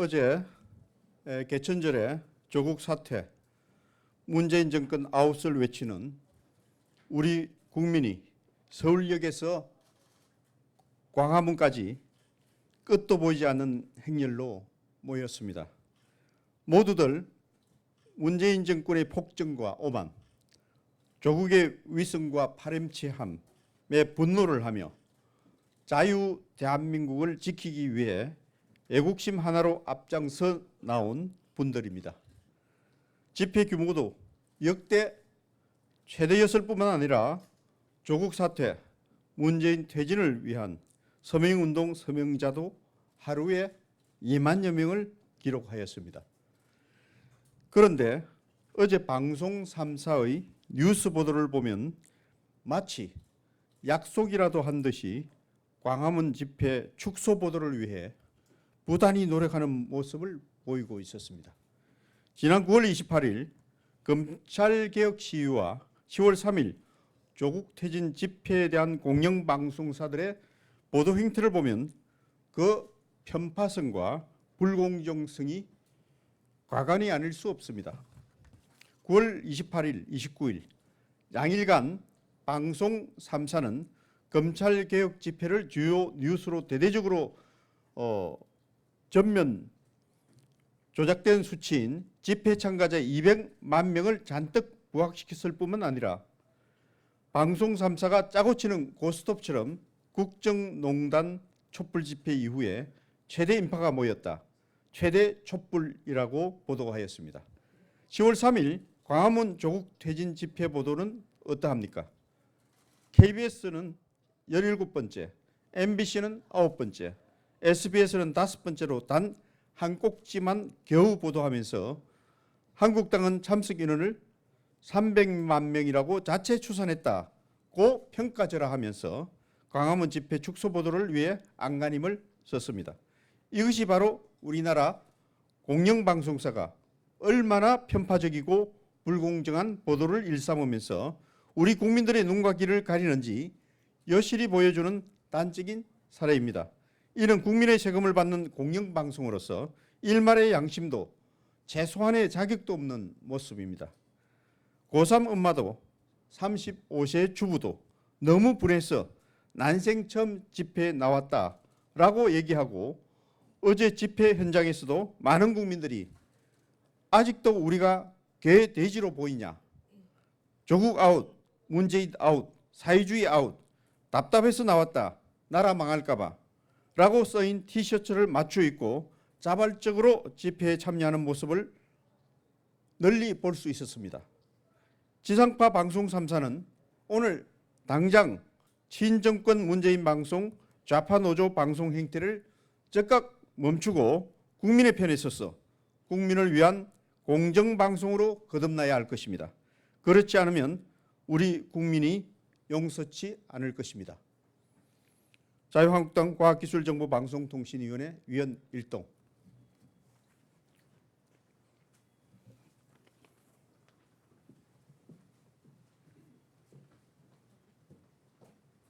어제 개천절에 조국 사퇴, 문재인 정권 아웃을 외치는 우리 국민이 서울역에서 광화문까지 끝도 보이지 않는 행렬로 모였습니다. 모두들 문재인 정권의 폭정과 오만, 조국의 위선과 파렴치함에 분노를 하며 자유 대한민국을 지키기 위해 애국심 하나로 앞장서 나온 분들입니다. 집회 규모도 역대 최대였을 뿐만 아니라 조국 사퇴, 문재인 퇴진을 위한 서명운동 서명자도 하루에 2만여 명을 기록하였습니다. 그런데 어제 방송 3사의 뉴스 보도를 보면 마치 약속이라도 한 듯이 광화문 집회 축소 보도를 위해 부단히 노력하는 모습을 보이고 있었습니다. 지난 9월 28일 검찰개혁 시위와 10월 3일 조국 퇴진 집회에 대한 공영방송사들의 보도 행태를 보면 그 편파성과 불공정성이 과간이 아닐 수 없습니다. 9월 28일, 29일 양일간 방송 3사는 검찰개혁 집회를 주요 뉴스로 대대적으로 전면 조작된 수치인 집회 참가자 200만 명을 잔뜩 부각시켰을 뿐만 아니라 방송 3사가 짜고 치는 고스톱처럼 국정농단 촛불 집회 이후에 최대 인파가 모였다, 최대 촛불이라고 보도하였습니다. 10월 3일 광화문 조국 퇴진 집회 보도는 어떠합니까? KBS는 17번째, MBC는 9번째, SBS는 5번째로 단 한 꼭지만 겨우 보도하면서 한국당은 참석 인원을 300만 명이라고 자체 추산했다고 평가절하하면서 광화문 집회 축소 보도를 위해 안간힘을 썼습니다. 이것이 바로 우리나라 공영방송사가 얼마나 편파적이고 불공정한 보도를 일삼으면서 우리 국민들의 눈과 귀를 가리는지 여실히 보여주는 단적인 사례입니다. 이는 국민의 세금을 받는 공영방송으로서 일말의 양심도 최소한의 자격도 없는 모습입니다. 고3 엄마도 35세 주부도 너무 분해서 난생 처음 집회에 나왔다라고 얘기하고 어제 집회 현장에서도 많은 국민들이 아직도 우리가 개 돼지로 보이냐, 조국 아웃, 문재인 아웃, 사회주의 아웃, 답답해서 나왔다, 나라 망할까 봐 라고 써인 티셔츠를 맞춰 입고 자발적으로 집회에 참여하는 모습을 널리 볼 수 있었습니다. 지상파 방송 3사는 오늘 당장 친정권 문재인 방송 좌파 노조 방송 행태를 즉각 멈추고 국민의 편에 서서 국민을 위한 공정방송으로 거듭나야 할 것입니다. 그렇지 않으면 우리 국민이 용서치 않을 것입니다. 자유한국당 과학기술정보방송통신위원회 위원 일동